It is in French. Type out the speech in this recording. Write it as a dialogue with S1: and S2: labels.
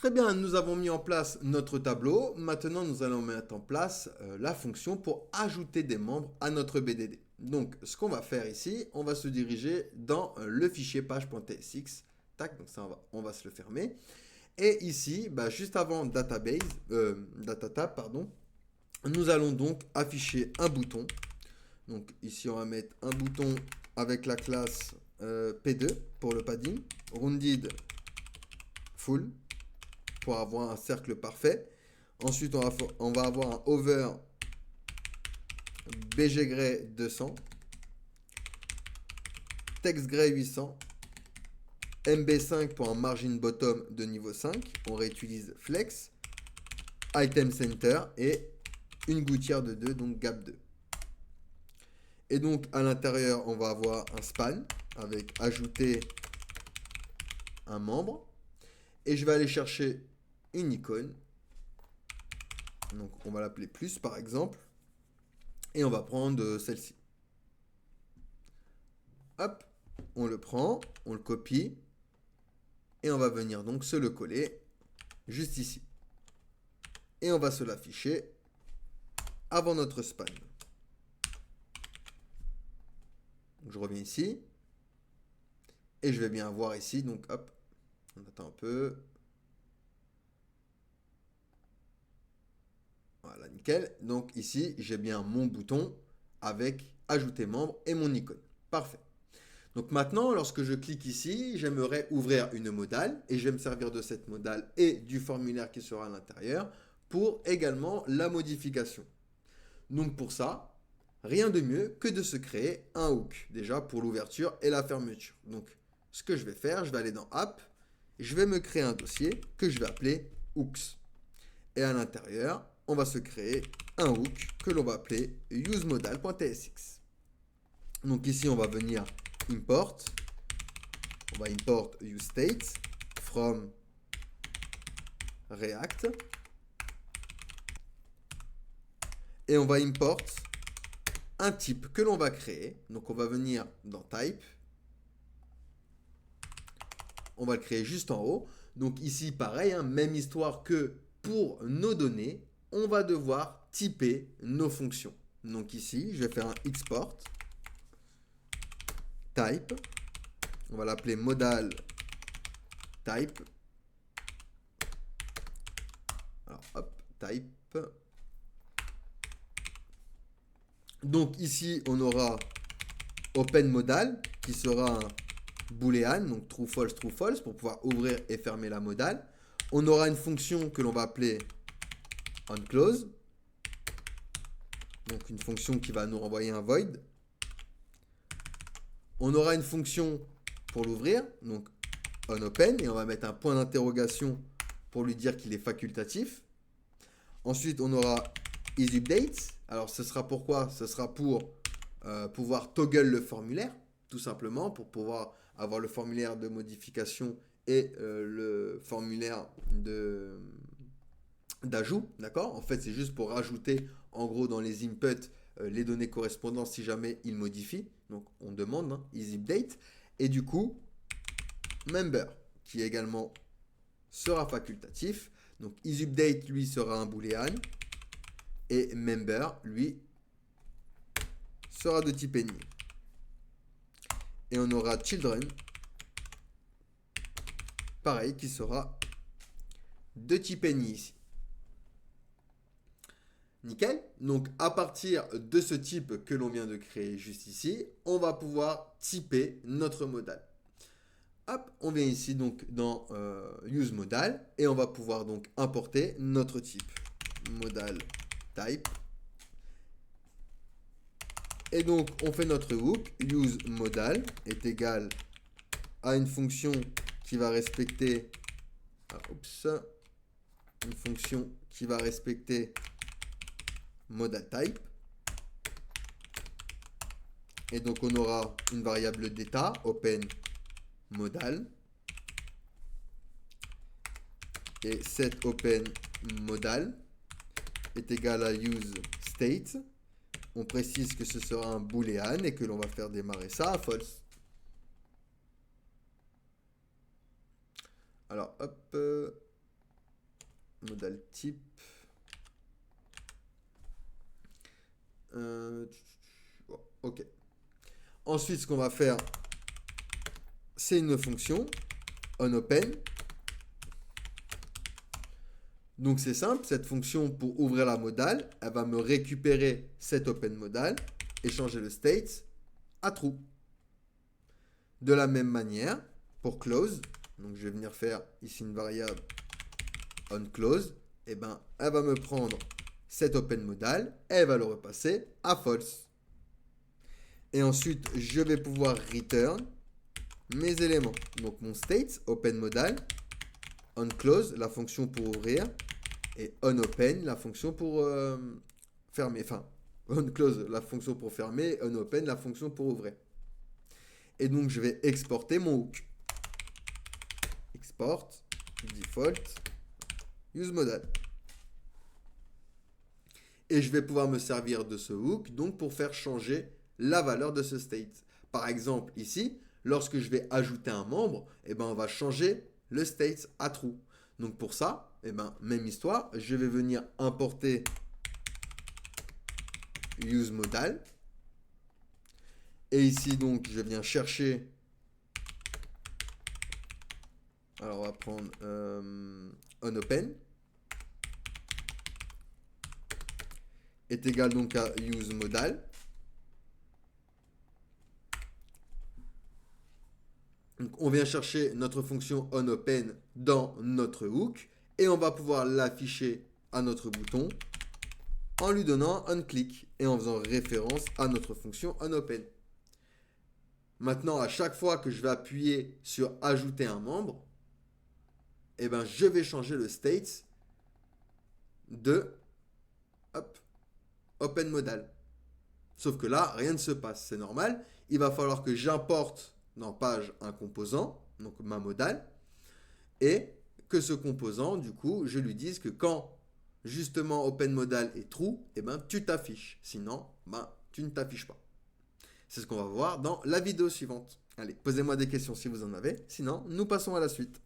S1: Très bien, nous avons mis en place notre tableau. Maintenant, nous allons mettre en place la fonction pour ajouter des membres à notre BDD. Donc, ce qu'on va faire ici, on va se diriger dans le fichier page.tsx. Tac, donc ça, on va se le fermer. Et ici, juste avant datatab, pardon, nous allons donc afficher un bouton. Donc ici, on va mettre un bouton avec la classe P2 pour le padding, rounded full pour avoir un cercle parfait. Ensuite, on va avoir un over BG Gray 200, text Gray 800, MB5 pour un margin bottom de niveau 5. On réutilise flex, item center et une gouttière de 2, donc gap 2. Et donc à l'intérieur, on va avoir un span avec ajouter un membre. Et je vais aller chercher une icône. Donc on va l'appeler plus par exemple. Et on va prendre celle-ci. Hop, on le prend, on le copie. Et on va venir donc se le coller juste ici. Et on va se l'afficher avant notre span. Donc, je reviens ici. Et je vais bien voir ici. Donc hop, on attend un peu. Voilà, nickel. Donc ici, j'ai bien mon bouton avec ajouter membre et mon icône. Parfait. Donc maintenant, lorsque je clique ici, j'aimerais ouvrir une modale et je vais me servir de cette modale et du formulaire qui sera à l'intérieur pour également la modification. Donc pour ça, rien de mieux que de se créer un hook déjà pour l'ouverture et la fermeture. Donc ce que je vais faire, je vais aller dans App, je vais me créer un dossier que je vais appeler Hooks. Et à l'intérieur, on va se créer un hook que l'on va appeler useModal.tsx. Donc ici, on va venir import. On va import useState from React. Et on va import un type que l'on va créer. Donc on va venir dans Type. On va le créer juste en haut. Donc ici, pareil, hein, même histoire que pour nos données, on va devoir typer nos fonctions. Donc ici, je vais faire un export type. On va l'appeler modal type. Alors hop, type. Donc ici, on aura open modal qui sera un boolean, donc true false pour pouvoir ouvrir et fermer la modale. On aura une fonction que l'on va appeler onClose. Donc une fonction qui va nous renvoyer un void. On aura une fonction pour l'ouvrir, donc onOpen, et on va mettre un point d'interrogation pour lui dire qu'il est facultatif. Ensuite, on aura isUpdate. Alors, ce sera pourquoi? Ce sera pour pouvoir toggle le formulaire, tout simplement, pour pouvoir avoir le formulaire de modification et le formulaire d'ajout, d'accord? En fait, c'est juste pour rajouter, en gros, dans les inputs, les données correspondantes si jamais il modifie. Donc, on demande hein, isUpdate. Et du coup, member, qui également sera facultatif. Donc, isUpdate, lui, sera un boolean. Et member, lui, sera de type any. Et on aura children, pareil, qui sera de type any ici. Nickel. Donc, à partir de ce type que l'on vient de créer juste ici, on va pouvoir typer notre modal. Hop, on vient ici donc dans useModal et on va pouvoir donc importer notre type modal type. Et donc, on fait notre hook, useModal est égal à une fonction qui va respecter, une fonction qui va respecter modal type. Et donc, on aura une variable d'état, open modal. Et set open modal est égal à useState. On précise que ce sera un boolean et que l'on va faire démarrer ça à false. Alors, hop. modal type. Ok. Ensuite, ce qu'on va faire, c'est une fonction onOpen. Donc c'est simple, cette fonction pour ouvrir la modale, elle va me récupérer cette open modal et changer le state à true. De la même manière, pour close, donc je vais venir faire ici une variable onClose, et ben elle va me prendre cette open modal et elle va le repasser à false. Et ensuite, je vais pouvoir return mes éléments. Donc mon state, open modal, onClose, la fonction pour ouvrir, et onOpen, la fonction pour fermer. Enfin, onClose, la fonction pour fermer, onOpen, la fonction pour ouvrir. Et donc, je vais exporter mon hook. Export, default, use modal. Et je vais pouvoir me servir de ce hook donc pour faire changer la valeur de ce state. Par exemple, ici, lorsque je vais ajouter un membre, eh ben, on va changer le state à true. Donc pour ça, eh ben, même histoire, je vais venir importer use modal. Et ici, donc, je viens chercher. Alors, on va prendre onOpen. Est égal donc à use modal. Donc, on vient chercher notre fonction onOpen dans notre hook et on va pouvoir l'afficher à notre bouton en lui donnant un clic et en faisant référence à notre fonction onOpen. Maintenant, à chaque fois que je vais appuyer sur ajouter un membre, eh ben, je vais changer le state de open modal. Sauf que là, rien ne se passe, c'est normal. Il va falloir que j'importe dans page un composant, donc ma modale, et que ce composant, du coup, je lui dise que quand justement open modal est true, eh ben, tu t'affiches. Sinon, ben, tu ne t'affiches pas. C'est ce qu'on va voir dans la vidéo suivante. Allez, posez-moi des questions si vous en avez. Sinon, nous passons à la suite.